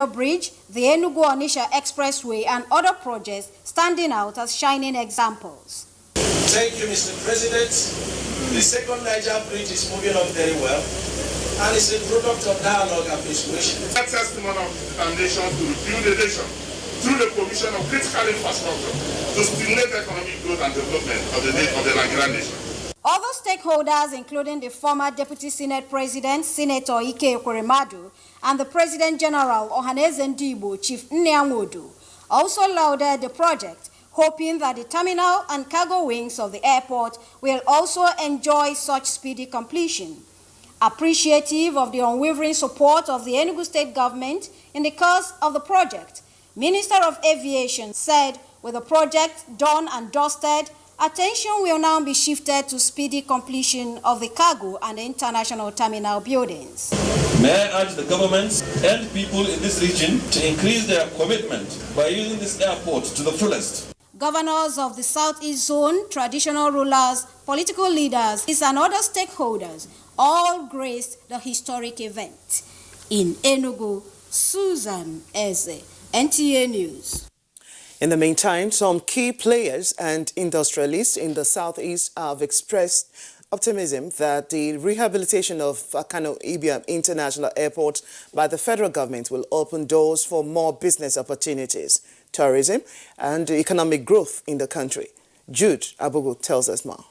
Bridge, the Enugu-Onitsha Expressway, and other projects standing out as shining examples. Thank you, Mr. President. The second Niger Bridge is moving on very well, and it's a product of dialogue and persuasion. That's testimony of determination to rebuild the nation through the provision of critical infrastructure to stimulate economic growth and development of the Nigerian nation. Other stakeholders, including the former Deputy Senate President, Senator Ike Ekweremadu, and the President General Ohaneze Ndigbo, Chief Nnianwodu, also lauded the project, hoping that the terminal and cargo wings of the airport will also enjoy such speedy completion. Appreciative of the unwavering support of the Enugu State government in the course of the project, Minister of Aviation said, with the project done and dusted, attention will now be shifted to speedy completion of the cargo and international terminal buildings. May I urge the governments and people in this region to increase their commitment by using this airport to the fullest. Governors of the Southeast Zone, traditional rulers, political leaders, and other stakeholders all graced the historic event. In Enugu, Susan Eze, NTA News. In the meantime, some key players and industrialists in the Southeast have expressed optimism that the rehabilitation of Kano Ibiam International Airport by the federal government will open doors for more business opportunities, tourism, and economic growth in the country. Jude Abugu tells us more.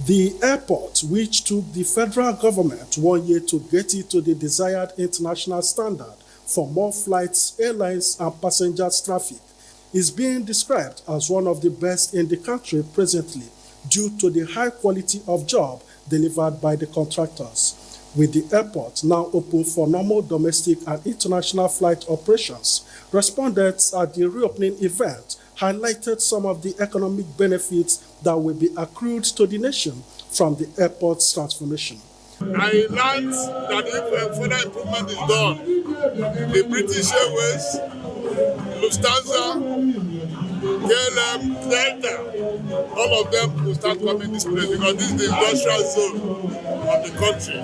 The airport, which took the federal government 1 year to get it to the desired international standard for more flights, airlines, and passengers traffic, is being described as one of the best in the country presently due to the high quality of job delivered by the contractors. With the airport now open for normal domestic and international flight operations, respondents at the reopening event highlighted some of the economic benefits that will be accrued to the nation from the airport's transformation. I learned that if further improvement is done, the British Airways, Lufthansa, KLM, Delta, all of them will start coming this place because this is the industrial zone of the country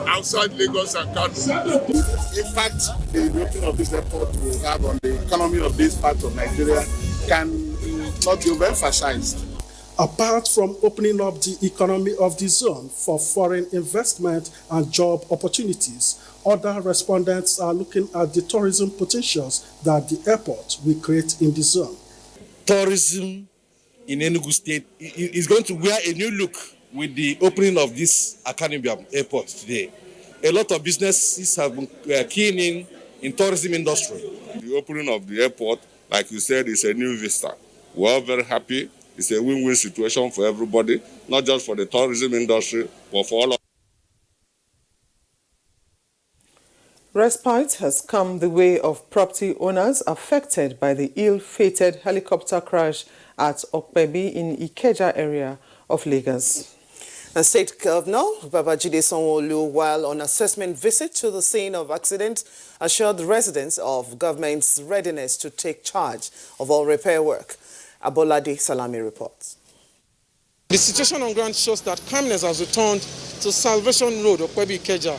outside Lagos and Kano. The impact the opening of this airport will have on the economy of this part of Nigeria can not be overemphasized. Apart from opening up the economy of the zone for foreign investment and job opportunities, other respondents are looking at the tourism potentials that the airport will create in the zone. Tourism in Enugu State is going to wear a new look with the opening of this Akanibiam airport today. A lot of businesses have been keen in tourism industry. The opening of the airport, like you said, is a new vista. We're all very happy. It's a win-win situation for everybody, not just for the tourism industry, but for all of. Respite has come the way of property owners affected by the ill-fated helicopter crash at Okpebi in Ikeja area of Lagos. The State Governor, Babajide Sanwo-Olu, while on assessment visit to the scene of accident, assured residents of government's readiness to take charge of all repair work. Abolade Salami reports. The situation on ground shows that calmness has returned to Salvation Road, Okpebi Ikeja,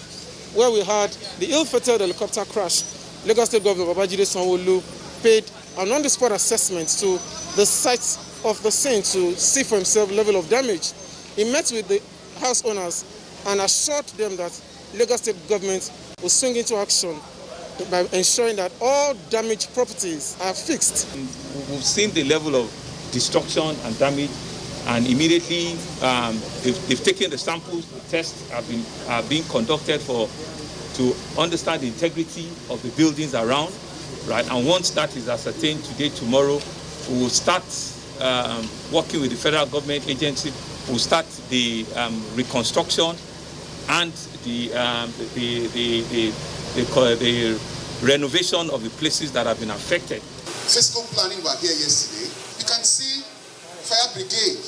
where we had the ill-fated helicopter crash. Lagos State Governor Babajide Sanwo-Olu paid an on-the-spot assessment to the site of the scene to see for himself the level of damage. He met with the house owners and assured them that Lagos State Government will swing into action by ensuring that all damaged properties are fixed. We've seen the level of destruction and damage, and immediately they've taken the samples. The tests are being conducted to understand the integrity of the buildings around, right? And once that is ascertained today, tomorrow, we will start working with the federal government agency. We'll start the reconstruction and the renovation of the places that have been affected. Fiscal planning were here yesterday. You can see fire brigade,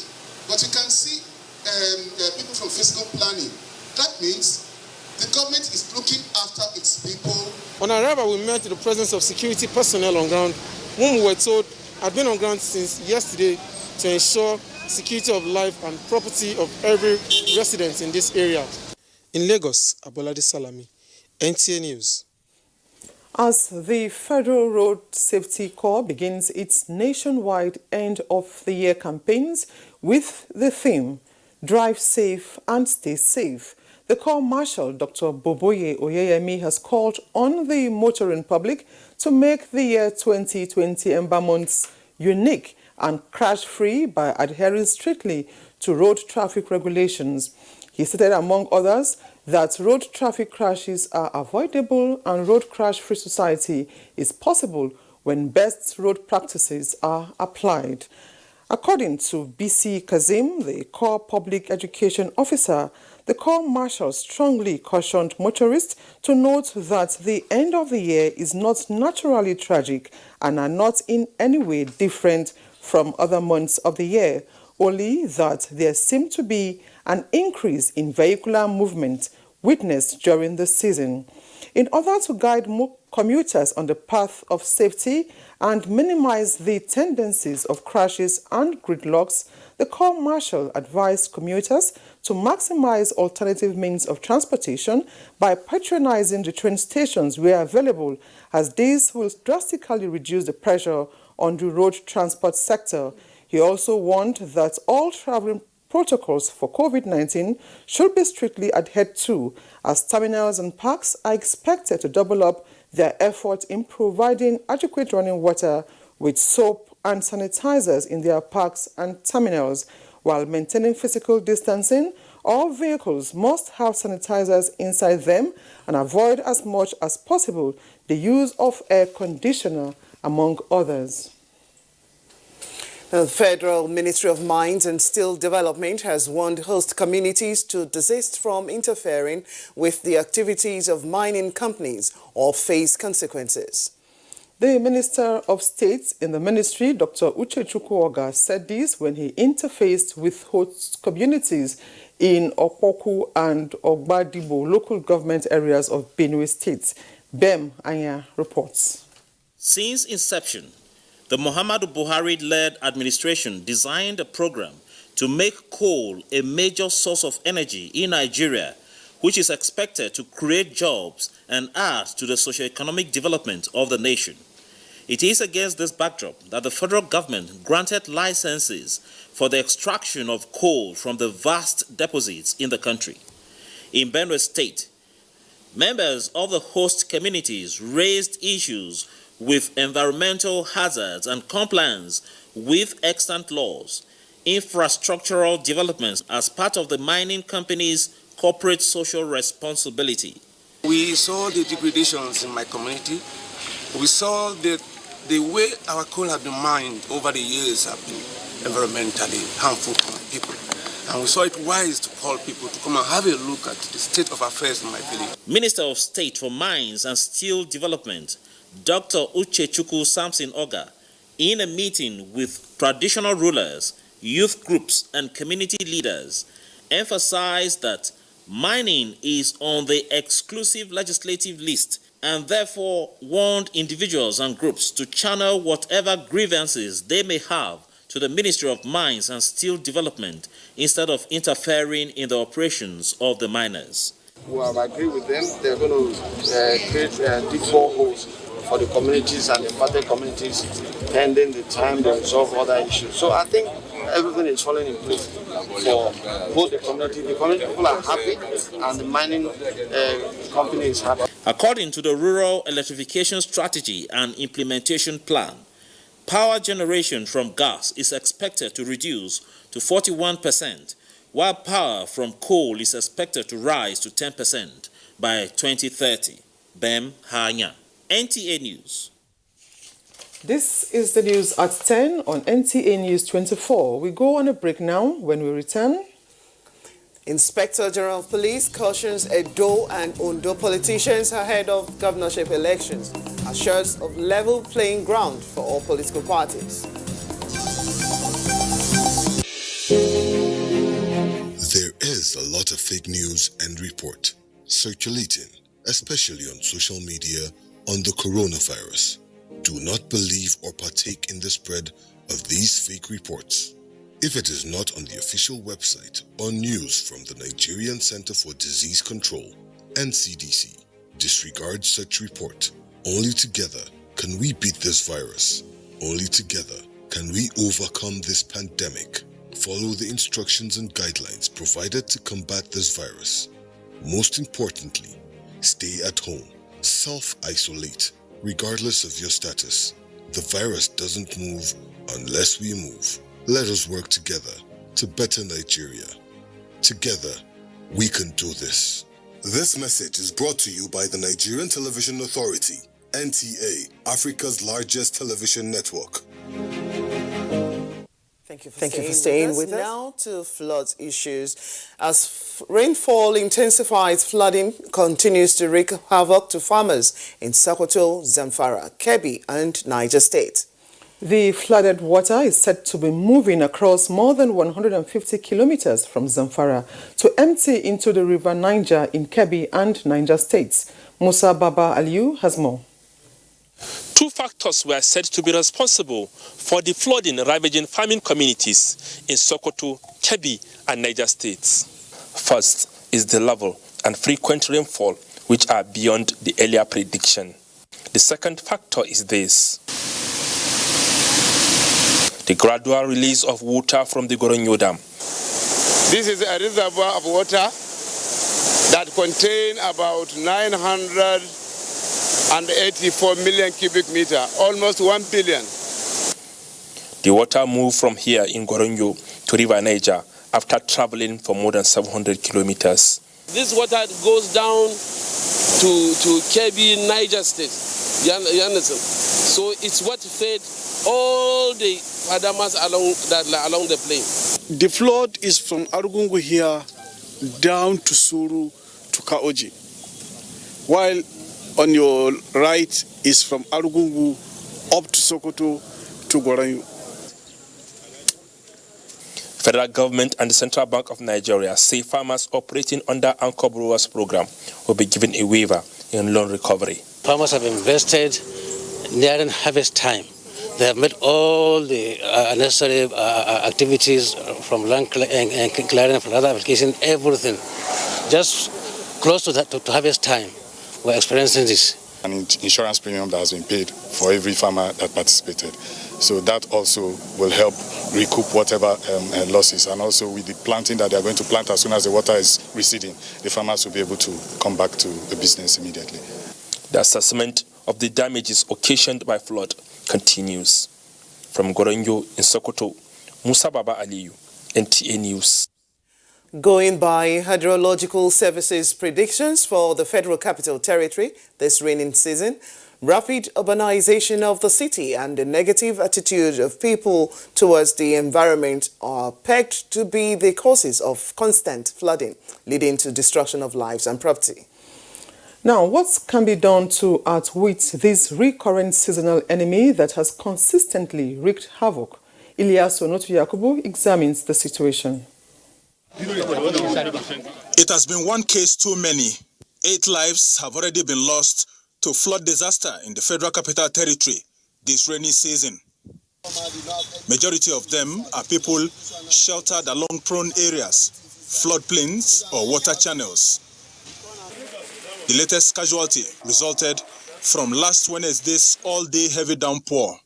but you can see people from fiscal planning. That means the government is looking after its people. On arrival, we met the presence of security personnel on ground, whom we were told had been on ground since yesterday to ensure security of life and property of every resident in this area. In Lagos, Abolade Salami, NTA News. As the Federal Road Safety Corps begins its nationwide end-of-the-year campaigns with the theme, Drive Safe and Stay Safe, the Corps Marshal Dr. Boboye Oyeyemi has called on the motoring public to make the year 2020 Ember Months unique and crash-free by adhering strictly to road traffic regulations. He stated, among others, that road traffic crashes are avoidable and road crash-free society is possible when best road practices are applied. According to BC Kazim, the Corps Public Education Officer, the Corps Marshal strongly cautioned motorists to note that the end of the year is not naturally tragic and are not in any way different from other months of the year, only that there seemed to be an increase in vehicular movement witnessed during the season. In order to guide commuters on the path of safety and minimize the tendencies of crashes and gridlocks, the Corps Marshal advised commuters to maximize alternative means of transportation by patronizing the train stations where available, as these will drastically reduce the pressure on the road transport sector. He also warned that all traveling protocols for COVID-19 should be strictly adhered to, as terminals and parks are expected to double up their effort in providing adequate running water with soap and sanitizers in their parks and terminals. While maintaining physical distancing, all vehicles must have sanitizers inside them and avoid as much as possible the use of air conditioner, among others. The Federal Ministry of Mines and Steel Development has warned host communities to desist from interfering with the activities of mining companies or face consequences. The Minister of State in the ministry, Dr. Uche Chukwuoga, said this when he interfaced with host communities in Opoku and Ogbadibo local government areas of Benue State. Bem Anya reports. Since inception, the Muhammadu Buhari-led administration designed a program to make coal a major source of energy in Nigeria, which is expected to create jobs and add to the socio-economic development of the nation. It is against this backdrop that the federal government granted licenses for the extraction of coal from the vast deposits in the country. In Benue State, members of the host communities raised issues with environmental hazards and compliance with extant laws, infrastructural developments as part of the mining company's corporate social responsibility. We saw the degradations in my community. We saw that the way our coal had been mined over the years have been environmentally harmful to my people. And we saw it wise to call people to come and have a look at the state of affairs in my village. Minister of State for Mines and Steel Development, Dr. Uche Chukwu Samson Oga, in a meeting with traditional rulers, youth groups, and community leaders, emphasized that mining is on the exclusive legislative list and therefore warned individuals and groups to channel whatever grievances they may have to the Ministry of Mines and Steel Development instead of interfering in the operations of the miners. We have agreed with them. They're going to create deep boreholes for the communities and the impacted communities, pending the time they resolve other issues. So I think everything is falling in place for both the community. The community people are happy and the mining company is happy. According to the Rural Electrification Strategy and Implementation Plan, power generation from gas is expected to reduce to 41%, while power from coal is expected to rise to 10% by 2030. Bem Hanya, NTA News. This is the news at 10 on NTA News 24. We go on a break now. When we return, Inspector General of Police cautions Edo and Ondo politicians ahead of governorship elections, assures of level playing ground for all political parties. There is a lot of fake news and report circulating, especially on social media, on the coronavirus. Do not believe or partake in the spread of these fake reports. If it is not on the official website or news from the Nigerian Center for Disease Control, NCDC, disregard such report Only together can we beat this virus. Only together can we overcome this pandemic. Follow the instructions and guidelines provided to combat this virus. Most importantly, stay at home. Self-isolate, regardless of your status. The virus doesn't move unless we move. Let us work together to better Nigeria. Together, we can do this. This message is brought to you by the Nigerian Television Authority, NTA, Africa's largest television network. Thank you for staying with us. Now to flood issues. As rainfall intensifies, flooding continues to wreak havoc to farmers in Sokoto, Zamfara, Kebbi, and Niger State. The flooded water is said to be moving across more than 150 kilometers from Zamfara to empty into the river Niger in Kebbi and Niger States. Musa Baba Aliyu has more. Two factors were said to be responsible for the flooding ravaging farming communities in Sokoto, Kebbi, and Niger states. First is the level and frequent rainfall, which are beyond the earlier prediction. The second factor is this: the gradual release of water from the Goronyo Dam. This is a reservoir of water that contains about 984 million cubic meter, almost 1 billion. The water moved from here in Goronyo to River Niger after traveling for more than 700 kilometers. This water goes down to Kebbi, Niger State. You understand? So it's what fed all the Adamas along the plain. The flood is from Arugungu here down to Suru to Kaoji, while on your right is from Arugungu up to Sokoto to Goranyu. Federal government and the Central Bank of Nigeria say farmers operating under Anchor Brewers program will be given a waiver in loan recovery. Farmers have invested nearing harvest time. They have made all the necessary activities from land clearing, from other applications, everything. Just close to that, to harvest time, we're experiencing this. An insurance premium that has been paid for every farmer that participated. So that also will help recoup whatever losses. And also with the planting that they are going to plant as soon as the water is receding, the farmers will be able to come back to the business immediately. The assessment of the damages occasioned by flood continues. From Goronyo in Sokoto, Musa Baba Aliyu, NTA News. Going by Hydrological Services predictions for the Federal Capital Territory this rainy season, rapid urbanization of the city and the negative attitude of people towards the environment are pegged to be the causes of constant flooding, leading to destruction of lives and property. Now, what can be done to outwit this recurrent seasonal enemy that has consistently wreaked havoc? Ilyas Onotu Yakubu examines the situation. It has been one case too many. 8 lives have already been lost to flood disaster in the Federal Capital Territory this rainy season. Majority of them are people sheltered along prone areas, floodplains or water channels. The latest casualty resulted from last Wednesday's all-day heavy downpour.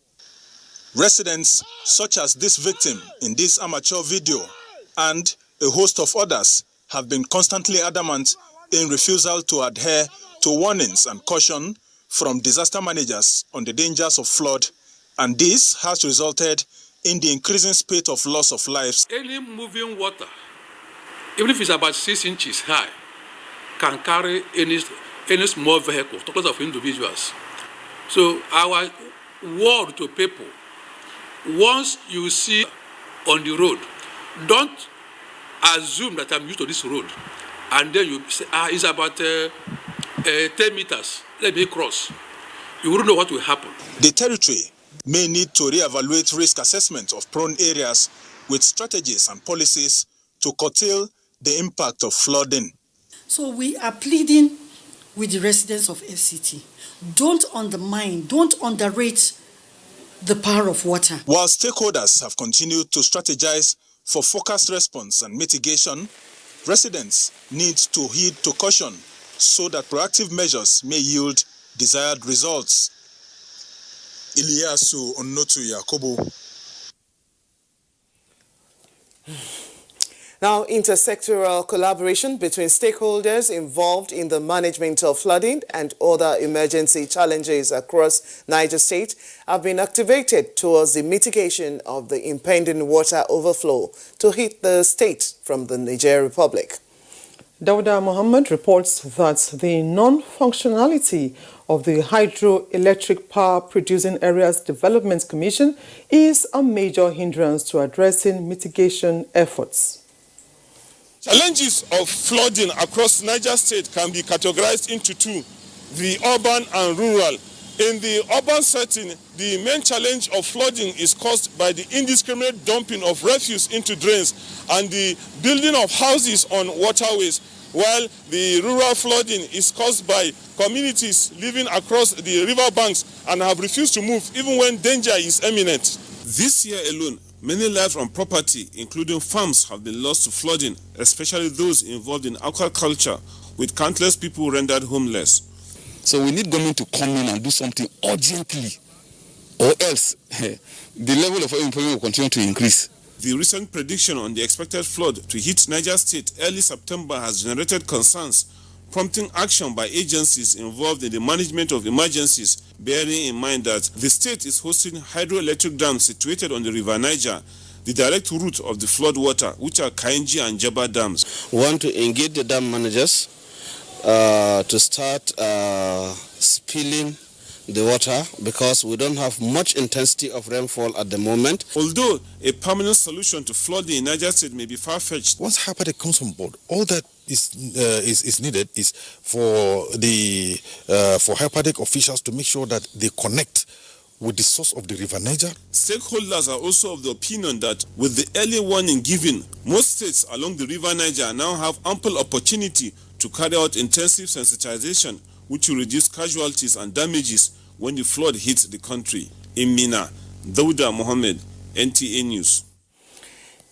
Residents such as this victim in this amateur video and a host of others have been constantly adamant in refusal to adhere to warnings and caution from disaster managers on the dangers of flood, and this has resulted in the increasing spate of loss of lives. Any moving water, even if it's about 6 inches high, can carry any small vehicle, talking of individuals. So our word to people, once you see on the road, don't assume that I'm used to this road, and then you say, it's about 10 meters, let me cross. You wouldn't know what will happen. The territory may need to reevaluate risk assessment of prone areas with strategies and policies to curtail the impact of flooding. So we are pleading with the residents of FCT. Don't undermine, don't underrate the power of water. While stakeholders have continued to strategize for focused response and mitigation, residents need to heed to caution so that proactive measures may yield desired results. Iliasu Onotu Yakobo. Now, intersectoral collaboration between stakeholders involved in the management of flooding and other emergency challenges across Niger State have been activated towards the mitigation of the impending water overflow to hit the state from the Niger Republic. Dawda Mohammed reports that the non-functionality of the Hydroelectric Power Producing Areas Development Commission is a major hindrance to addressing mitigation efforts. Challenges of flooding across Niger State can be categorized into two, the urban and rural. In the urban setting, the main challenge of flooding is caused by the indiscriminate dumping of refuse into drains and the building of houses on waterways, while the rural flooding is caused by communities living across the river banks and have refused to move even when danger is imminent. This year alone, many lives and property, including farms, have been lost to flooding, especially those involved in aquaculture, with countless people rendered homeless. So we need government to come in and do something urgently, or else the level of unemployment will continue to increase. The recent prediction on the expected flood to hit Niger State early September has generated concerns, prompting action by agencies involved in the management of emergencies, bearing in mind that the state is hosting hydroelectric dams situated on the River Niger, the direct route of the flood water, which are Kainji and Jaba dams. We want to engage the dam managers to start spilling the water because we don't have much intensity of rainfall at the moment. Although a permanent solution to flooding in Niger State may be far-fetched. Once HYPADEC comes on board, all that is needed is for HYPADEC officials to make sure that they connect with the source of the River Niger. Stakeholders are also of the opinion that with the early warning given, most states along the River Niger now have ample opportunity to carry out intensive sensitization, which will reduce casualties and damages when the flood hits the country. In Mina, Dawda Mohammed, NTA News.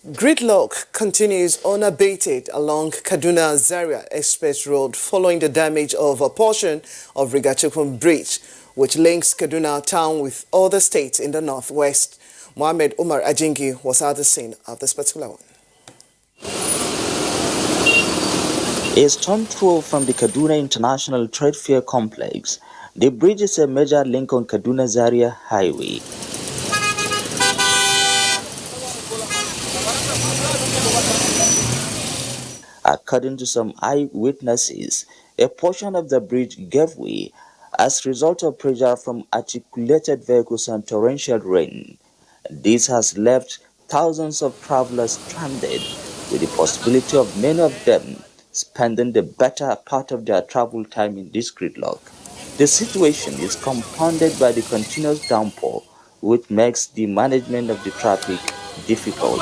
Gridlock continues unabated along Kaduna-Zaria Express Road following the damage of a portion of Rigachukun Bridge, which links Kaduna town with other states in the northwest. Mohammed Umar Ajingi was at the scene of this particular one. A stone throw from the Kaduna International Trade Fair Complex, the bridge is a major link on Kaduna-Zaria Highway. According to some eyewitnesses, a portion of the bridge gave way as a result of pressure from articulated vehicles and torrential rain. This has left thousands of travelers stranded, with the possibility of many of them spending the better part of their travel time in this gridlock. The situation is compounded by the continuous downpour, which makes the management of the traffic difficult.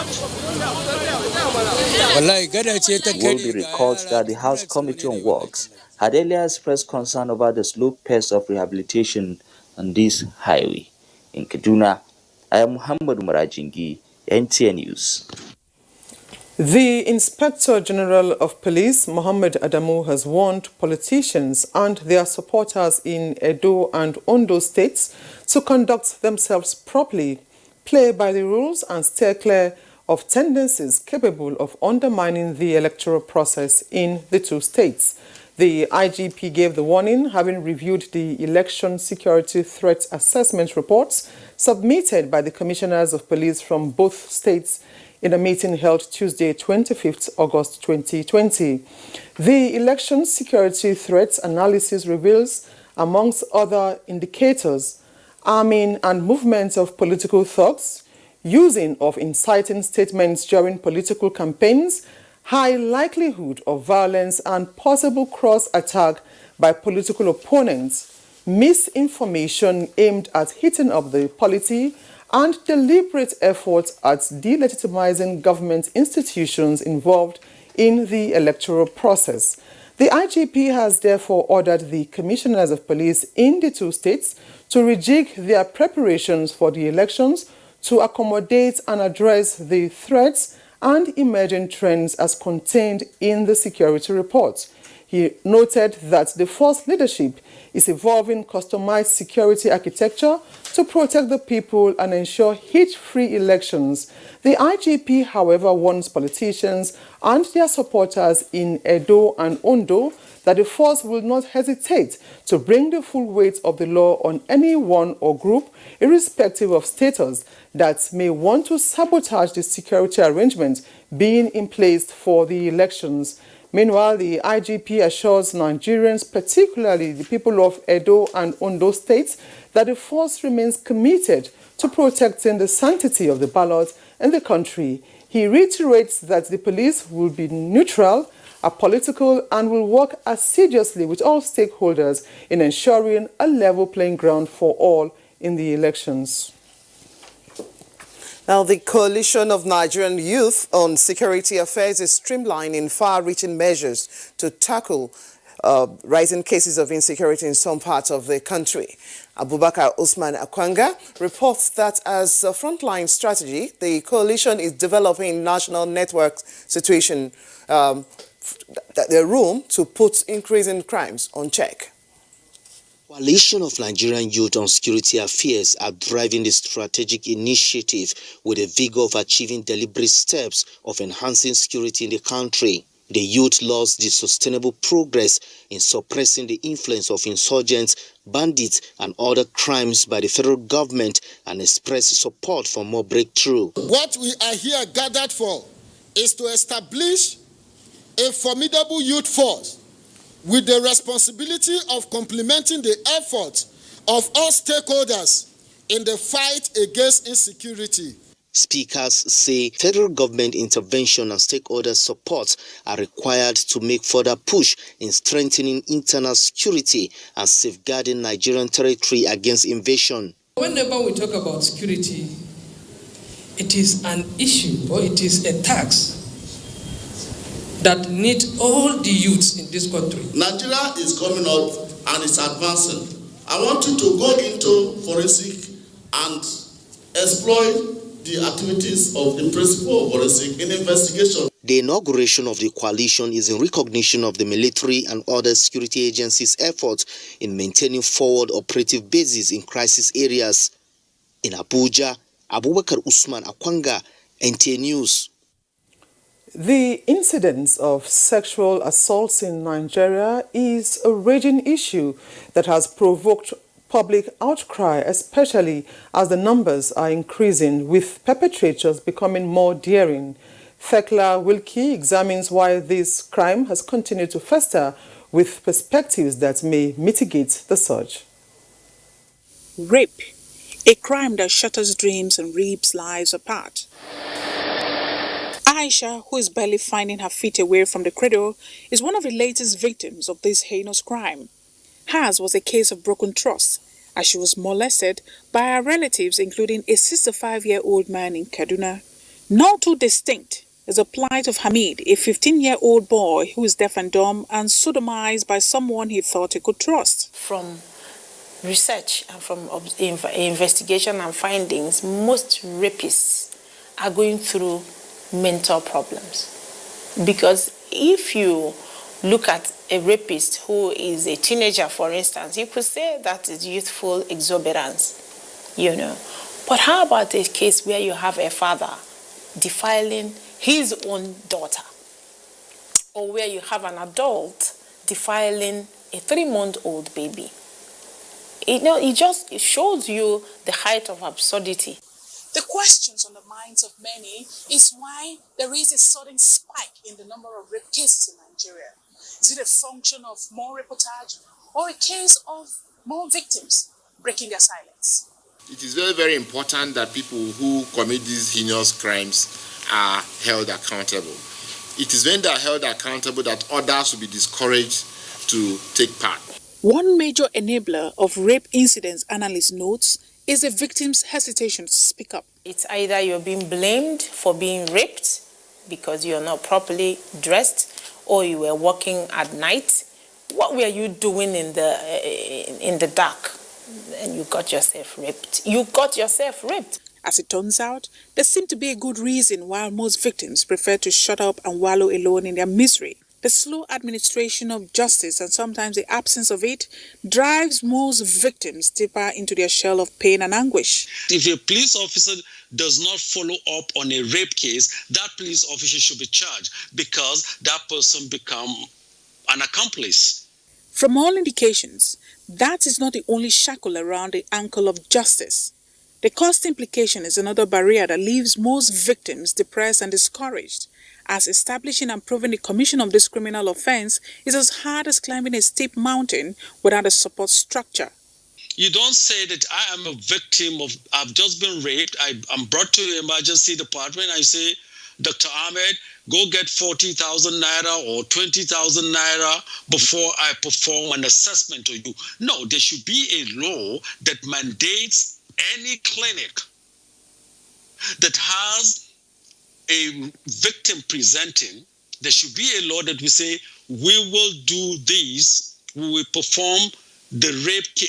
Wilby records that the House Committee on Works had earlier expressed concern over the slow pace of rehabilitation on this highway. In Kaduna, I am Muhammad Umar-Ajingi, NTA News. The Inspector General of Police, Mohammed Adamu, has warned politicians and their supporters in Edo and Ondo states to conduct themselves properly, play by the rules and steer clear of tendencies capable of undermining the electoral process in the two states. The IGP gave the warning, having reviewed the election security threat assessment reports submitted by the commissioners of police from both states in a meeting held Tuesday, 25th August 2020. The election security threats analysis reveals, amongst other indicators, arming and movement of political thugs, using of inciting statements during political campaigns, high likelihood of violence and possible cross-attack by political opponents, misinformation aimed at heating up the polity, and deliberate efforts at delegitimizing government institutions involved in the electoral process. The IGP has therefore ordered the commissioners of police in the two states to rejig their preparations for the elections to accommodate and address the threats and emerging trends as contained in the security report. He noted that the force leadership is evolving customized security architecture to protect the people and ensure hitch-free elections. The IGP, however, warns politicians and their supporters in Edo and Ondo that the force will not hesitate to bring the full weight of the law on anyone or group, irrespective of status, that may want to sabotage the security arrangements being in place for the elections. Meanwhile, the IGP assures Nigerians, particularly the people of Edo and Ondo states, that the force remains committed to protecting the sanctity of the ballot in the country. He reiterates that the police will be neutral, apolitical, and will work assiduously with all stakeholders in ensuring a level playing ground for all in the elections. Now, the Coalition of Nigerian Youth on Security Affairs is streamlining far-reaching measures to tackle rising cases of insecurity in some parts of the country. Abubakar Usman Akwanga reports that as a frontline strategy, the coalition is developing national network situation, the room to put increasing crimes on check. Coalition of Nigerian Youth on Security Affairs are driving the strategic initiative with a vigor of achieving deliberate steps of enhancing security in the country. The youth lost the sustainable progress in suppressing the influence of insurgents, bandits, and other crimes by the federal government and express support for more breakthrough. What we are here gathered for is to establish a formidable youth force with the responsibility of complementing the efforts of all stakeholders in the fight against insecurity. Speakers say federal government intervention and stakeholder support are required to make further push in strengthening internal security and safeguarding Nigerian territory against invasion. Whenever we talk about security, it is an issue or it is a task that needs all the youths in this country. Nigeria is coming up and it's advancing. I want you to go into forensic and exploit the activities of the principle of forensic in investigation. The inauguration of the coalition is in recognition of the military and other security agencies' efforts in maintaining forward operative bases in crisis areas. In Abuja, Abubakar Usman Akwanga, NTA News. The incidence of sexual assaults in Nigeria is a raging issue that has provoked public outcry, especially as the numbers are increasing, with perpetrators becoming more daring. Thekla Wilkie examines why this crime has continued to fester, with perspectives that may mitigate the surge. Rape, a crime that shatters dreams and rips lives apart. Aisha, who is barely finding her feet away from the cradle, is one of the latest victims of this heinous crime. Hers was a case of broken trust, as she was molested by her relatives, including a 65-year-old man in Kaduna. Not too distinct is the plight of Hamid, a 15-year-old boy who is deaf and dumb and sodomized by someone he thought he could trust. From research and from investigation and findings, most rapists are going through mental problems. Because if you look at a rapist who is a teenager, for instance, you could say that is youthful exuberance, you know. But how about a case where you have a father defiling his own daughter, or where you have an adult defiling a 3-month-old baby? It shows you the height of absurdity. The questions on the minds of many is why there is a sudden spike in the number of rape cases in Nigeria. Is it a function of more reportage or a case of more victims breaking their silence? It is very, very important that people who commit these heinous crimes are held accountable. It is when they are held accountable that others will be discouraged to take part. One major enabler of rape incidents, analyst notes, is the victim's hesitation to speak up. It's either you're being blamed for being raped because you're not properly dressed, or you were walking at night. What were you doing in the dark? And you got yourself raped. You got yourself raped. As it turns out, there seemed to be a good reason why most victims prefer to shut up and wallow alone in their misery. The slow administration of justice and sometimes the absence of it drives most victims deeper into their shell of pain and anguish. If a police officer does not follow up on a rape case, that police officer should be charged because that person become an accomplice. From all indications, that is not the only shackle around the ankle of justice. The cost implication is another barrier that leaves most victims depressed and discouraged, as establishing and proving the commission of this criminal offense is as hard as climbing a steep mountain without a support structure. You don't say that I am a victim of, I've just been raped, I'm brought to the emergency department, I say, Dr. Ahmed, go get 40,000 naira or 20,000 naira before I perform an assessment on you. No, there should be a law that mandates any clinic that has a victim presenting, there should be a law that we say, we will do this, we will perform the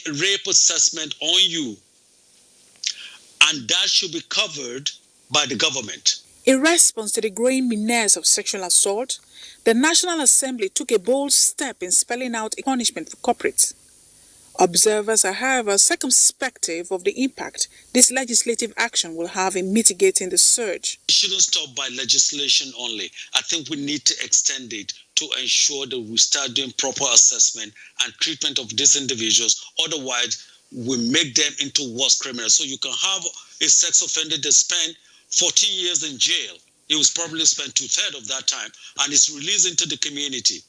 rape assessment on you. And that should be covered by the government. In response to the growing menace of sexual assault, the National Assembly took a bold step in spelling out a punishment for culprits. Observers are, however, circumspect of the impact this legislative action will have in mitigating the surge. It shouldn't stop by legislation only. I think we need to extend it to ensure that we start doing proper assessment and treatment of these individuals. Otherwise, we make them into worse criminals. So you can have a sex offender that spent 14 years in jail. He was probably spent 2/3 of that time and is released into the community.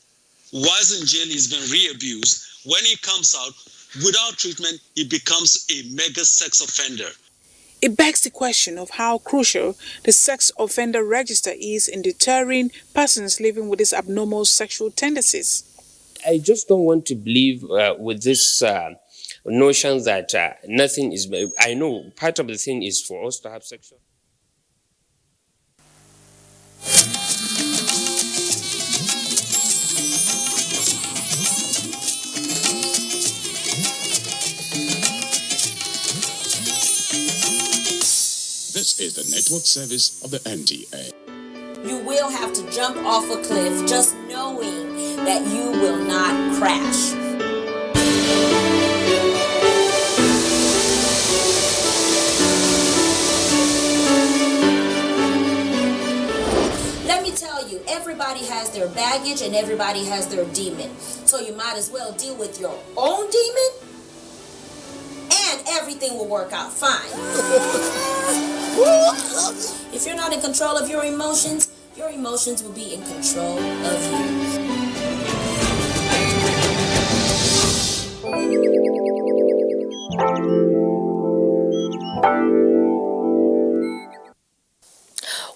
Whilst in jail, he's been re-abused. When he comes out, without treatment, he becomes a mega sex offender. It begs the question of how crucial the sex offender register is in deterring persons living with these abnormal sexual tendencies. I just don't want to believe with this notion that nothing is... I know part of the thing is for us to have sexual... This is the network service of the NTA. You will have to jump off a cliff just knowing that you will not crash. Let me tell you, everybody has their baggage and everybody has their demon. So you might as well deal with your own demon and everything will work out fine. If you're not in control of your emotions will be in control of you.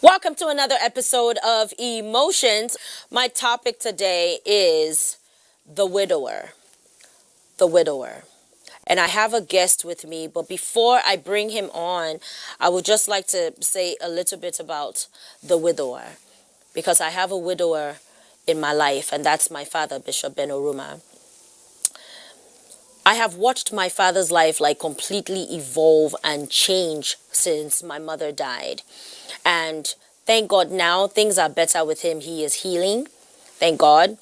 Welcome to another episode of Emotions. My topic today is the widower. The widower. And I have a guest with me, but before I bring him on, I would just like to say a little bit about the widower, because I have a widower in my life, and that's my father, Bishop Ben Oruma. I have watched my father's life like completely evolve and change since my mother died. And thank God now things are better with him. He is healing, thank God.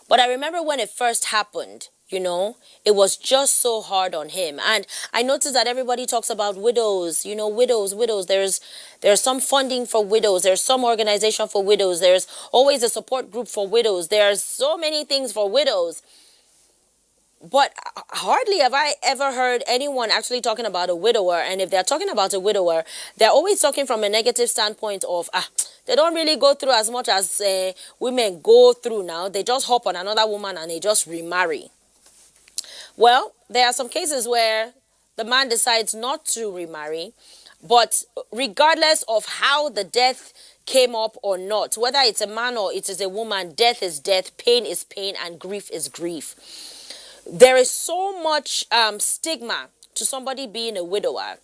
But I remember when it first happened, you know, it was just so hard on him. And I noticed that everybody talks about widows, you know, widows. There's some funding for widows. There's some organization for widows. There's always a support group for widows. There's so many things for widows. But hardly have I ever heard anyone actually talking about a widower. And if they're talking about a widower, they're always talking from a negative standpoint of, they don't really go through as much as women go through now. They just hop on another woman and they just remarry. Well, there are some cases where the man decides not to remarry, but regardless of how the death came up or not, whether it's a man or it is a woman, death is death, pain is pain, and grief is grief. There is so much stigma to somebody being a widower.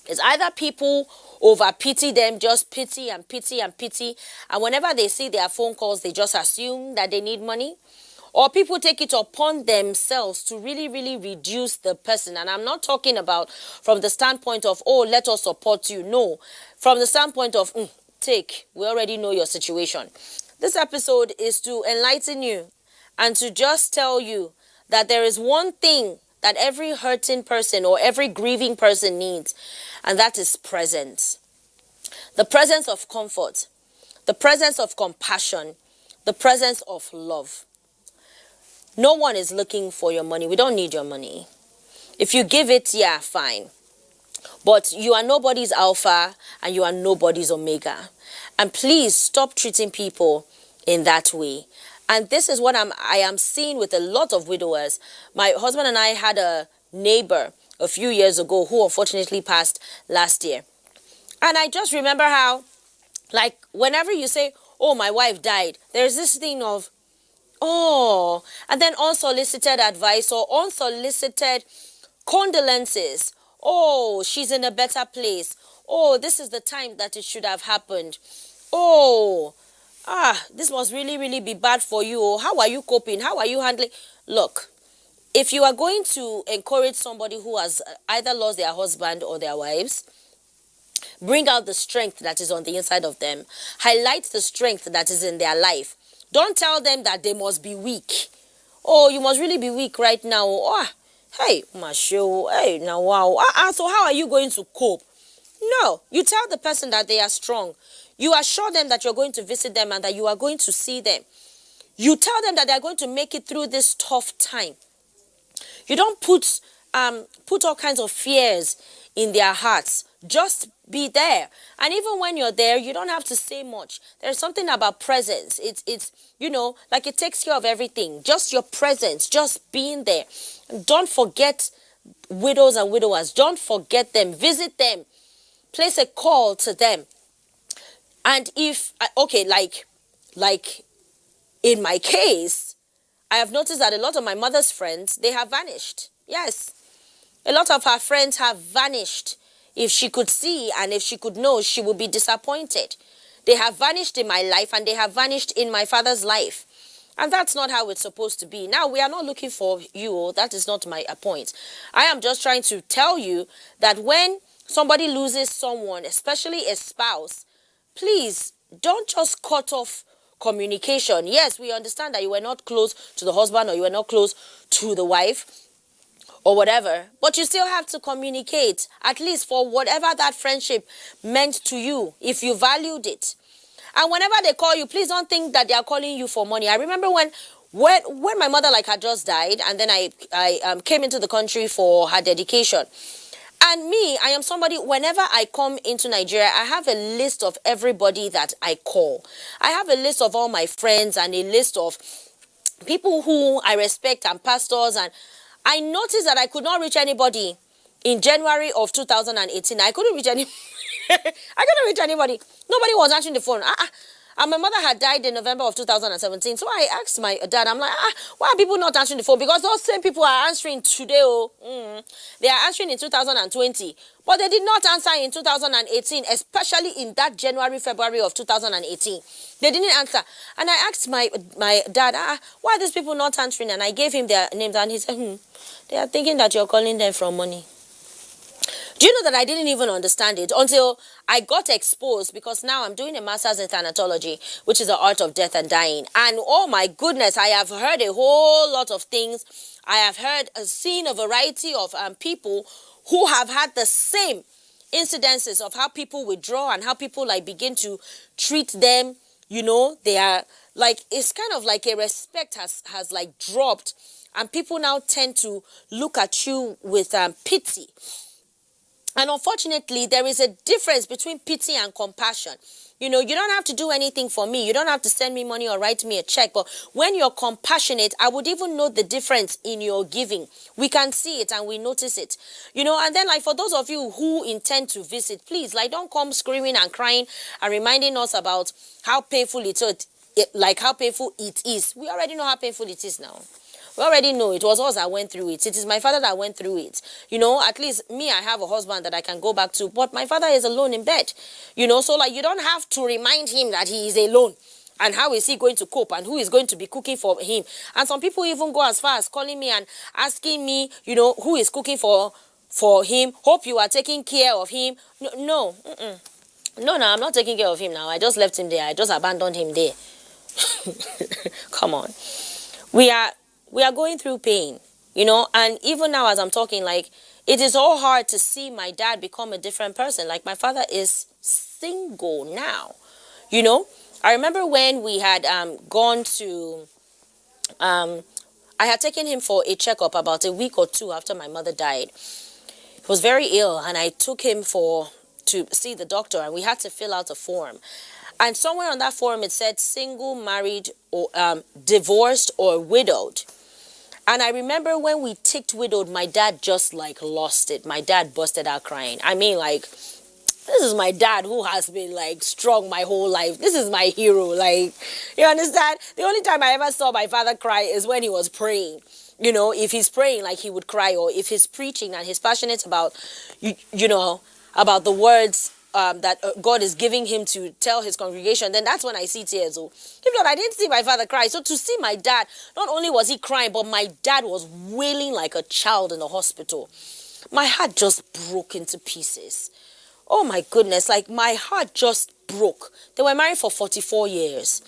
It's either people over pity them, just pity and pity and pity, and whenever they see their phone calls, they just assume that they need money. Or people take it upon themselves to really, really reduce the person. And I'm not talking about from the standpoint of, oh, let us support you. No, from the standpoint of, we already know your situation. This episode is to enlighten you and to just tell you that there is one thing that every hurting person or every grieving person needs, and that is presence. The presence of comfort, the presence of compassion, the presence of love. No one is looking for your money. We don't need your money. If you give it, yeah, fine. But you are nobody's alpha and you are nobody's omega. And please stop treating people in that way. And this is what I am seeing with a lot of widowers. My husband and I had a neighbor a few years ago who unfortunately passed last year. And I just remember how, like, whenever you say, oh, my wife died, there's this thing of, oh, and then unsolicited advice or unsolicited condolences. Oh, she's in a better place. Oh, this is the time that it should have happened. Oh, this must really, really be bad for you. How are you coping? How are you handling? Look, if you are going to encourage somebody who has either lost their husband or their wives, bring out the strength that is on the inside of them. Highlight the strength that is in their life. Don't tell them that they must be weak. Oh, you must really be weak right now. Oh, hey, Masho, hey, now wow. So how are you going to cope? No, you tell the person that they are strong. You assure them that you're going to visit them and that you are going to see them. You tell them that they're going to make it through this tough time. You don't put all kinds of fears in their hearts. Just be there. And even when you're there, you don't have to say much. There's something about presence. It's you know, like it takes care of everything. Just your presence, just being there. Don't forget widows and widowers. Don't forget them. Visit them. Place a call to them. And if, okay, like in my case, I have noticed that a lot of my mother's friends, they have vanished. Yes. A lot of her friends have vanished. If she could see and if she could know, she would be disappointed. They have vanished in my life and they have vanished in my father's life. And that's not how it's supposed to be. Now, we are not looking for you. That is not my point. I am just trying to tell you that when somebody loses someone, especially a spouse, please don't just cut off communication. Yes, we understand that you were not close to the husband or you were not close to the wife or whatever, but you still have to communicate, at least for whatever that friendship meant to you, if you valued it. And whenever they call you, please don't think that they are calling you for money. I remember when my mother had just died, and then I came into the country for her dedication. And me, I am somebody, whenever I come into Nigeria, I have a list of everybody that I call. I have a list of all my friends and a list of people who I respect and pastors. And I noticed that I could not reach anybody in January of 2018. I couldn't reach anybody. I couldn't reach anybody. Nobody was answering the phone. And my mother had died in November of 2017. So I asked my dad, I'm like, why are people not answering the phone? Because those same people are answering today. They are answering in 2020. But they did not answer in 2018, especially in that January, February of 2018. They didn't answer. And I asked my dad, why are these people not answering? And I gave him their names. And he said, they are thinking that you're calling them for money. Do you know that I didn't even understand it until I got exposed, because now I'm doing a master's in thanatology, which is the art of death and dying. And oh my goodness, I have heard a whole lot of things. I have seen a variety of people who have had the same incidences of how people withdraw and how people begin to treat them. You know, they are it's kind of like a respect has dropped, and people now tend to look at you with pity. And unfortunately, there is a difference between pity and compassion. You know, you don't have to do anything for me. You don't have to send me money or write me a check. But when you're compassionate, I would even know the difference in your giving. We can see it and we notice it. You know, and then for those of you who intend to visit, please, don't come screaming and crying and reminding us about how painful how painful it is. We already know how painful it is now. We already know it was us that went through it. It is my father that went through it. You know, at least me, I have a husband that I can go back to. But my father is alone in bed. You know, so you don't have to remind him that he is alone. And how is he going to cope? And who is going to be cooking for him? And some people even go as far as calling me and asking me, you know, who is cooking for him? Hope you are taking care of him. No, I'm not taking care of him now. I just left him there. I just abandoned him there. Come on. We are going through pain, you know, and even now as I'm talking, like, it is all hard to see my dad become a different person. Like, my father is single now, you know. I remember when we had gone to, I had taken him for a checkup about a week or two after my mother died. He was very ill, and I took him to see the doctor, and we had to fill out a form. And somewhere on that form it said single, married, or divorced, or widowed. And I remember when we ticked widowed, my dad just like lost it. My dad busted out crying. I mean, like, this is my dad who has been like strong my whole life. This is my hero. Like, you understand? The only time I ever saw my father cry is when he was praying. You know, if he's praying, like, he would cry, or if he's preaching and he's passionate about, you know, about the words that God is giving him to tell his congregation, then that's when I see tears. So, if not, I didn't see my father cry. So to see my dad, not only was he crying, but my dad was wailing like a child in the hospital. My heart just broke into pieces. Oh my goodness, like, my heart just broke. They were married for 44 years.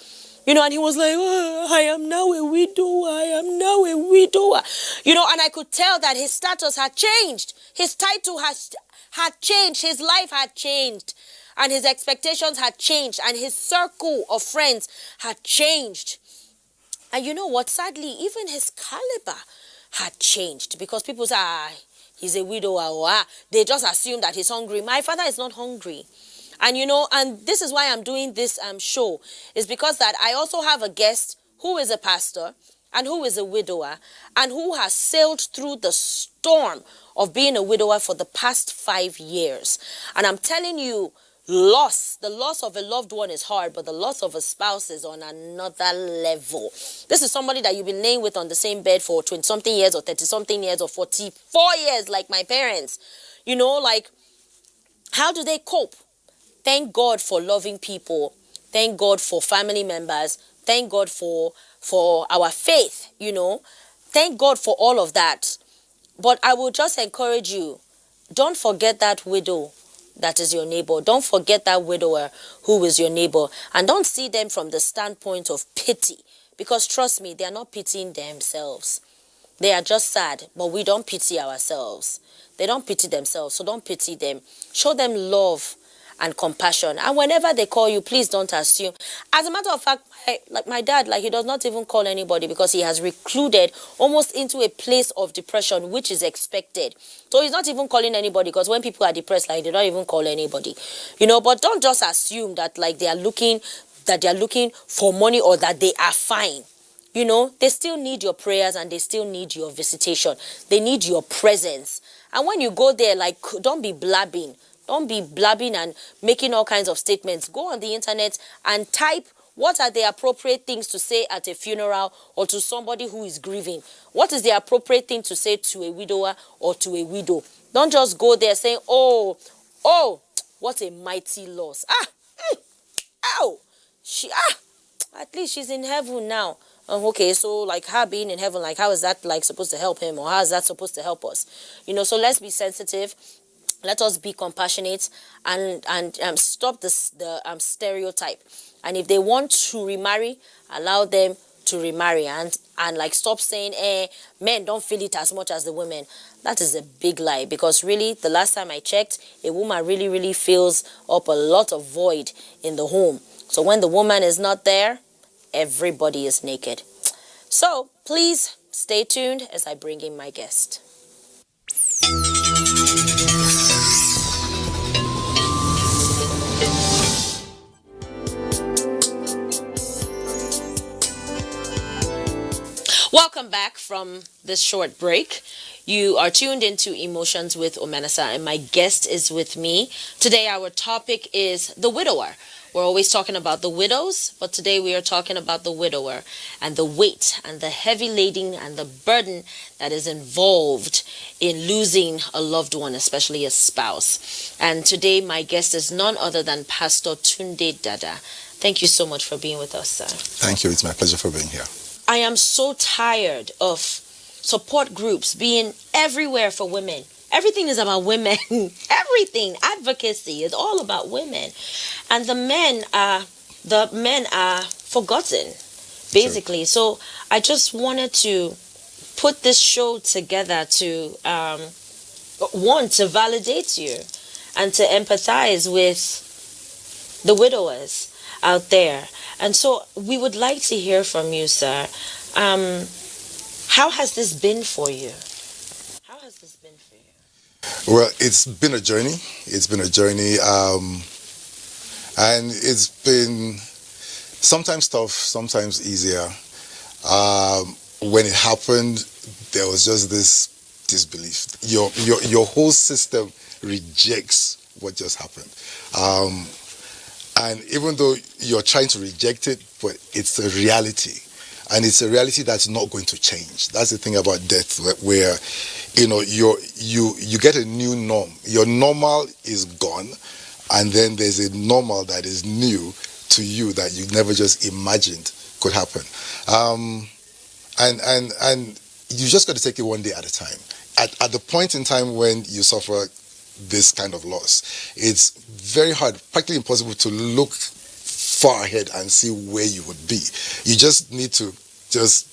You know, and he was like, oh, I am now a widower. I am now a widower. You know, and I could tell that his status had changed. His title had changed. His life had changed. And his expectations had changed. And his circle of friends had changed. And you know what? Sadly, even his caliber had changed. Because people say, he's a widower. Or, they just assume that he's hungry. My father is not hungry. And you know, and this is why I'm doing this show, is because that I also have a guest who is a pastor and who is a widower and who has sailed through the storm of being a widower for the past 5 years. And I'm telling you, the loss of a loved one is hard, but the loss of a spouse is on another level. This is somebody that you've been laying with on the same bed for 20-something years or 30-something years or 44 years, like my parents. You know, like, how do they cope? Thank God for loving people. Thank God for family members. Thank God for our faith, you know. Thank God for all of that. But I will just encourage you, don't forget that widow that is your neighbor. Don't forget that widower who is your neighbor. And don't see them from the standpoint of pity. Because trust me, they are not pitying themselves. They are just sad, but we don't pity ourselves. They don't pity themselves, so don't pity them. Show them love and compassion. And whenever they call you, please don't assume. As a matter of fact, my dad, like, he does not even call anybody because he has recluded almost into a place of depression, which is expected. So he's not even calling anybody, because when people are depressed, like, they don't even call anybody. You know, but don't just assume that, like, they are looking for money or that they are fine. You know, they still need your prayers and they still need your visitation. They need your presence. And when you go there, like, don't be blabbing. Don't be blabbing and making all kinds of statements. Go on the internet and type what are the appropriate things to say at a funeral or to somebody who is grieving. What is the appropriate thing to say to a widower or to a widow? Don't just go there saying, oh, what a mighty loss. At least she's in heaven now. Okay, so, like, her being in heaven, like, how is that, like, supposed to help him, or how is that supposed to help us? You know, so let's be sensitive. Let us be compassionate and stop the stereotype. And if they want to remarry, allow them to remarry, and like, stop saying, men don't feel it as much as the women. That is a big lie, because really, the last time I checked, a woman really, really fills up a lot of void in the home. So when the woman is not there, everybody is naked. So please stay tuned as I bring in my guest. Welcome back from this short break. You are tuned into Emotions with Omenasa, and my guest is with me. Today our topic is the widower. We're always talking about the widows, but today we are talking about the widower and the weight and the heavy laden and the burden that is involved in losing a loved one, especially a spouse. And today my guest is none other than Pastor Tunde Dada. Thank you so much for being with us, sir. Thank you. It's my pleasure for being here. I am so tired of support groups being everywhere for women. Everything is about women. Everything. Advocacy is all about women. And the men are forgotten, basically. So I just wanted to put this show together to want to validate you and to empathize with the widowers out there. And so we would like to hear from you, sir. How has this been for you? How has this been for you? Well, it's been a journey. It's been a journey. And it's been sometimes tough, sometimes easier. When it happened, there was just this disbelief. Your whole system rejects what just happened. And even though you're trying to reject it, but it's a reality. And it's a reality that's not going to change. That's the thing about death, where you get a new norm. Your normal is gone, and then there's a normal that is new to you that you never just imagined could happen. And you just got to take it one day at a time. At the point in time when you suffer this kind of loss, it's very hard, practically impossible to look far ahead and see where you would be. You just need to just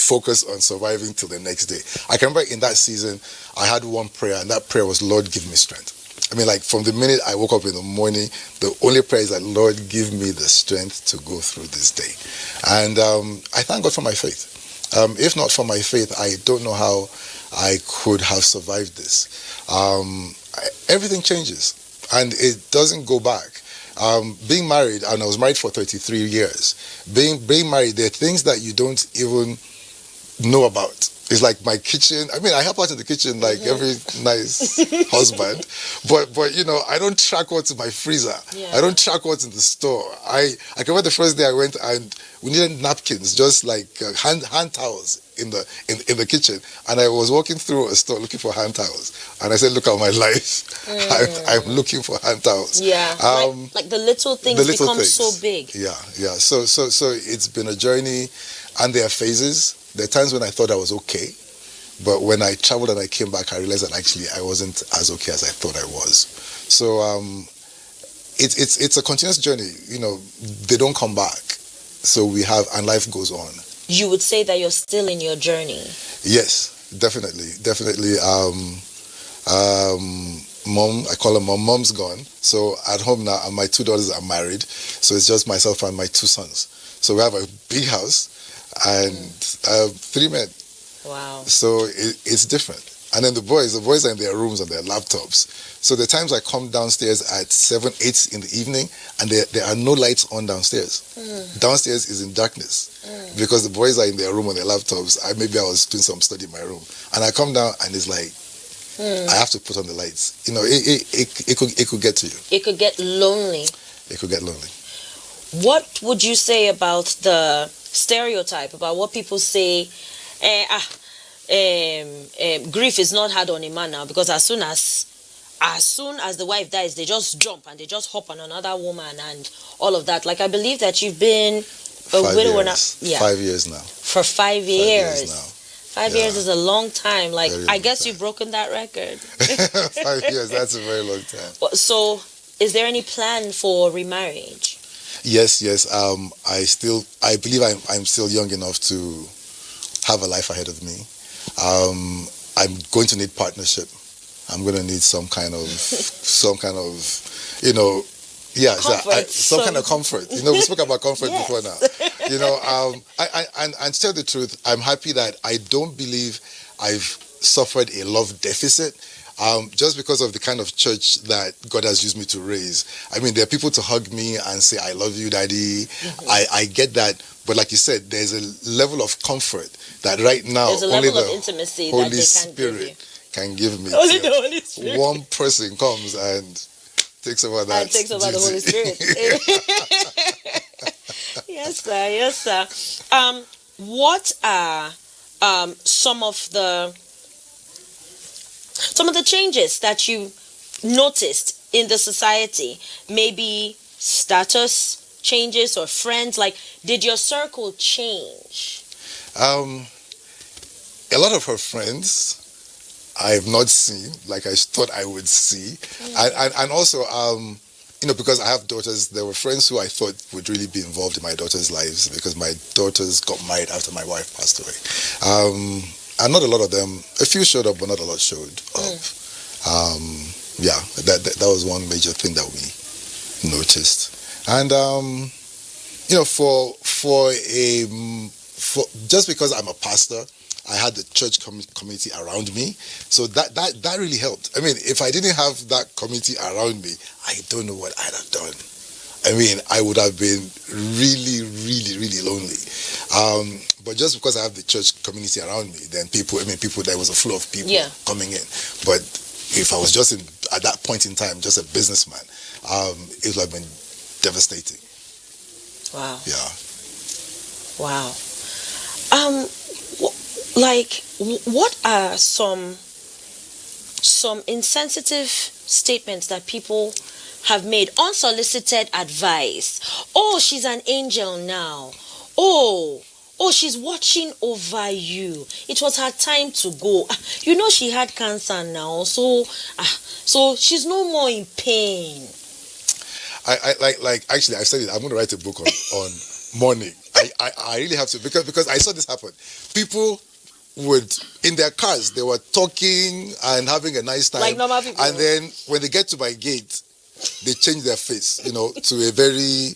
focus on surviving till the next day. I can remember in that season, I had one prayer, and that prayer was, Lord, give me strength. I mean, like from the minute I woke up in the morning, the only prayer is that, Lord, give me the strength to go through this day. And I thank God for my faith. If not for my faith, I don't know how I could have survived this. Everything changes, and it doesn't go back. Being married, and I was married for 33 years. Being married, there are things that you don't even know about. It's like my kitchen. I mean, I help out in the kitchen like every nice husband, but I don't track what's in my freezer. Yeah. I don't track what's in the store. I can remember the first day I went and we needed napkins, just like hand towels in the kitchen, and I was walking through a store looking for hand towels, and I said, "Look at my life. I'm looking for hand towels." Yeah, like the little things become so big. Yeah. So it's been a journey, and there are phases. There are times when I thought I was okay, but when I traveled and I came back, I realized that actually I wasn't as okay as I thought I was. So it's a continuous journey. They don't come back. So we have, and life goes on. You would say that you're still in your journey? Yes, definitely. Mom, I call her mom. Mom's gone. So at home now, and my two daughters are married. So it's just myself and my two sons. So we have a big house and 3 men. Wow. So it's different. And then the boys are in their rooms on their laptops. So the times I come downstairs at 7, 8 in the evening, and there are no lights on downstairs. Downstairs is in darkness because the boys are in their room on their laptops. Maybe I was doing some study in my room, and I come down and it's like I have to put on the lights. It could get to you. It could get lonely. It could get lonely. What would you say about the stereotype about what people say? Grief is not hard on a man now, because as soon as the wife dies, they just jump and they just hop on another woman and all of that. Like, I believe that you've been a widower now. Yeah. 5 years now. For 5 years. 5 years is a long time. Like, I guess you've broken that record. 5 years, that's a very long time. So, is there any plan for remarriage? Yes. I believe I'm still young enough to have a life ahead of me. I'm going to need partnership. I'm going to need some kind of some kind of comfort. We spoke about comfort before now. And to tell the truth, I'm happy that I don't believe I've suffered a love deficit. Just because of the kind of church that God has used me to raise. I mean, there are people to hug me and say, "I love you, Daddy." I get that. But like you said, there's a level of comfort that right now only the intimacy Holy that Spirit can give me. Only the Holy Spirit. One person comes and takes over that. And takes over the Holy Spirit. Yes, sir. What are some of the changes that you noticed in the society? Maybe status changes or friends? Like, did your circle change? A lot of her friends I have not seen, like I thought I would see. And also, because I have daughters, there were friends who I thought would really be involved in my daughters' lives because my daughters got married after my wife passed away. And not a lot of them, a few showed up, but not a lot showed up. Yeah, that was one major thing that we noticed. And, for just because I'm a pastor, I had the church community around me, so that really helped. I mean, if I didn't have that community around me, I don't know what I'd have done. I mean, I would have been really, really, really lonely. But just because I have the church community around me, then there was a flow of people coming in. But if I was just at that point in time, just a businessman, it would have been devastating. Wow. Yeah. Wow. What are some insensitive statements that people have made? Unsolicited advice. Oh, she's an angel now. Oh, she's watching over you. It was her time to go. She had cancer now, so she's no more in pain. Actually, I said it. I'm going to write a book on mourning. I really have to because I saw this happen. People would, in their cars, they were talking and having a nice time. Like normal people. And then when they get to my gate, they change their face, to a very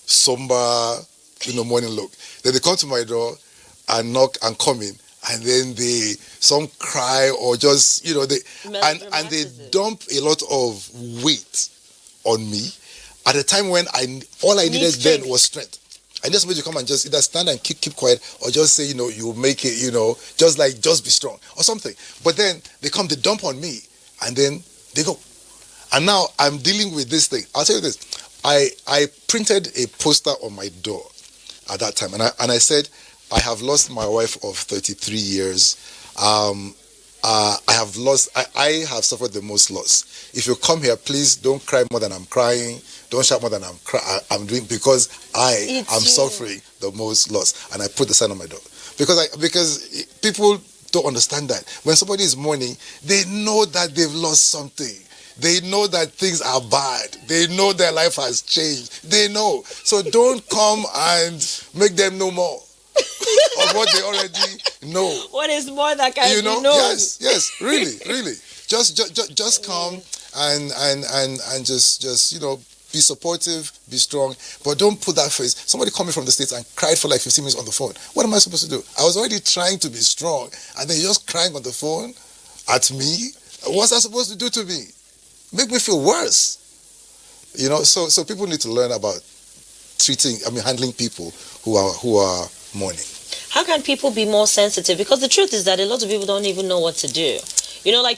somber, morning look. Then they come to my door and knock and come in. And then some cry or just, and they dump a lot of weight on me at a time when all I needed then was strength. I just want you to come and just either stand and keep quiet or just say, you'll make it, just be strong or something. But then they dump on me and then they go. And now I'm dealing with this thing. I'll tell you this. I printed a poster on my door at that time. And I said, I have lost my wife of 33 years. I have suffered the most loss. If you come here, please don't cry more than I'm crying. Don't shout more than I'm doing because I am suffering the most loss. And I put the sign on my door. Because people don't understand that. When somebody is mourning, they know that they've lost something. They know that things are bad. They know their life has changed. They know. So don't come and make them know more of what they already know. What is more that can be known? Yes, really. Just come and just be supportive, be strong, but don't put that face. Somebody called me from the States and cried for like 15 minutes on the phone. What am I supposed to do? I was already trying to be strong, and then you're just crying on the phone at me. What's that supposed to do to me? Make me feel worse. So people need to learn about handling people who are mourning. How can people be more sensitive? Because the truth is that a lot of people don't even know what to do.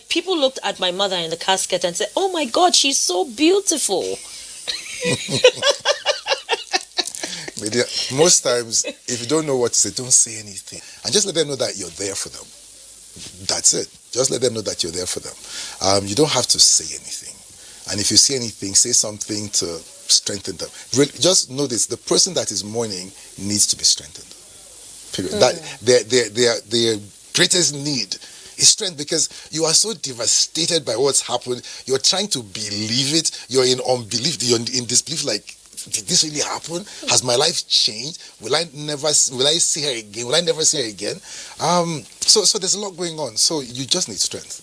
People looked at my mother in the casket and said, "Oh my God, she's so beautiful." Most times, if you don't know what to say, don't say anything. And just let them know that you're there for them. That's it. Just let them know that you're there for them. You don't have to say anything. And if you say anything, say something to strengthen them. Just know this, the person that is mourning needs to be strengthened. Period. That their greatest need is strength, because you are so devastated by what's happened. You're trying to believe it. You're in unbelief. You're in disbelief, like, did this really happen? Has my life changed? Will I see her again? Will I never see her again? So there's a lot going on. So you just need strength.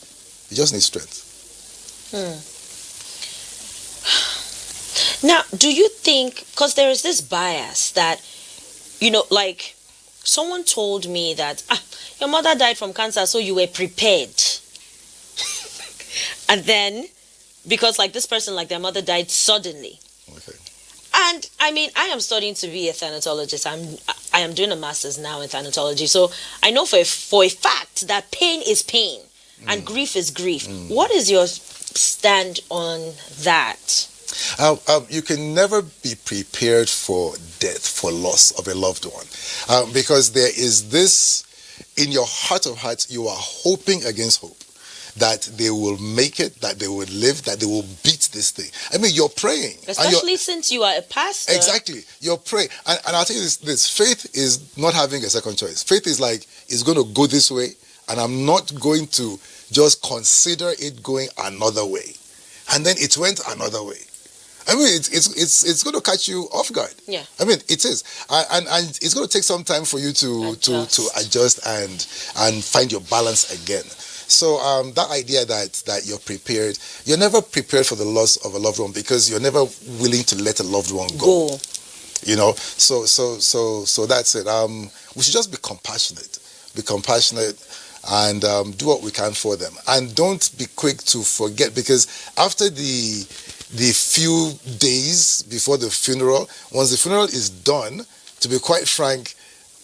You just need strength. Now, do you think, because there is this bias that, someone told me that your mother died from cancer, so you were prepared. And then, because this person, their mother died suddenly. Okay. And I am studying to be a thanatologist. I am doing a master's now in thanatology. So I know for a fact that pain is pain and grief is grief. What is your stand on that? You can never be prepared for death, for loss of a loved one, because there is this, in your heart of hearts, you are hoping against hope that they will make it, that they will live, that they will beat this thing. You're praying. Especially since you are a pastor. Exactly. You're praying. And I'll tell you this, faith is not having a second choice. Faith is it's going to go this way, and I'm not going to just consider it going another way. And then it went another way. I mean, it's going to catch you off guard. Yeah. I mean, it is, and it's going to take some time for you to adjust and find your balance again. So that idea that you're prepared, you're never prepared for the loss of a loved one because you're never willing to let a loved one go. You know, so that's it. We should just be compassionate, and do what we can for them, and don't be quick to forget, because after the few days before the funeral, once the funeral is done, to be quite frank,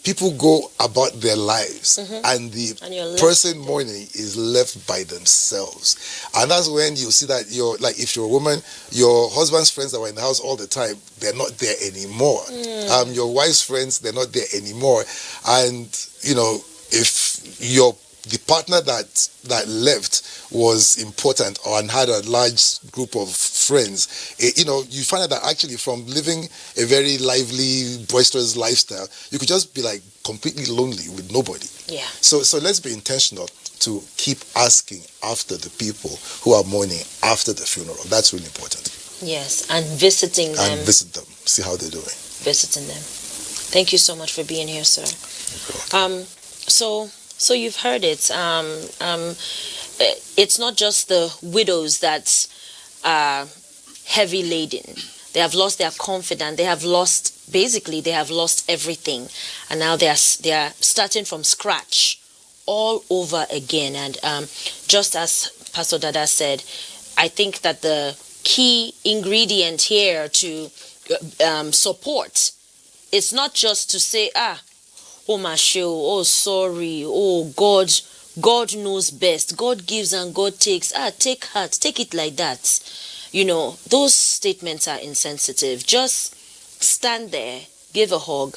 people go about their lives, and the person mourning is left by themselves. And that's when you see that if you're a woman, your husband's friends that were in the house all the time, they're not there anymore. Your wife's friends, they're not there anymore. And, you know, if the partner that left was important and had a large group of friends, you find out that actually from living a very lively, boisterous lifestyle, you could just be like completely lonely with nobody. Yeah. So let's be intentional to keep asking after the people who are mourning after the funeral. That's really important. Yes, and visiting them. And visit them, see how they're doing. Visiting them. Thank you so much for being here, sir. So you've heard it. It's not just the widows that are heavy laden. They have lost their confidence. They have lost everything, and now they are starting from scratch all over again. And just as Pastor Dada said, I think that the key ingredient here to support is not just to say, oh my show, oh sorry, oh God knows best. God gives and God takes. Take heart, take it like that. You know, those statements are insensitive. Just stand there, give a hug,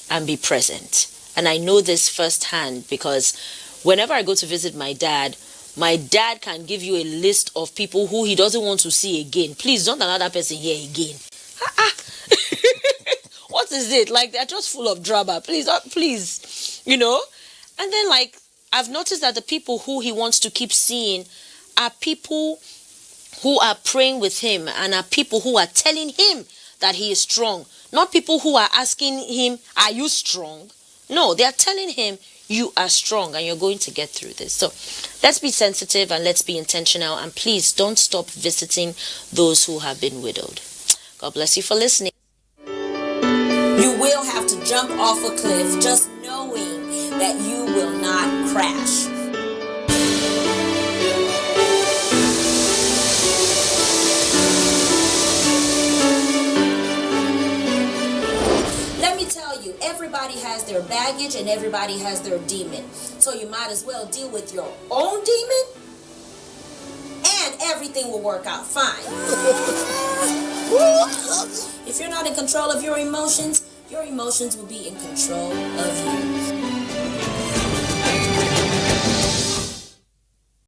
and be present. And I know this firsthand because whenever I go to visit my dad can give you a list of people who he doesn't want to see again. Please don't allow that person here again. What is it? Like, they're just full of drama. Please, you know? And then, like, I've noticed that the people who he wants to keep seeing are people who are praying with him and are people who are telling him that he is strong. Not people who are asking him, are you strong? No, they are telling him, you are strong and you're going to get through this. So let's be sensitive and let's be intentional. And please don't stop visiting those who have been widowed. God bless you for listening. You will have to jump off a cliff just knowing that you will not crash. Let me tell you, everybody has their baggage and everybody has their demon. So you might as well deal with your own demon and everything will work out fine. If you're not in control of your emotions will be in control of you.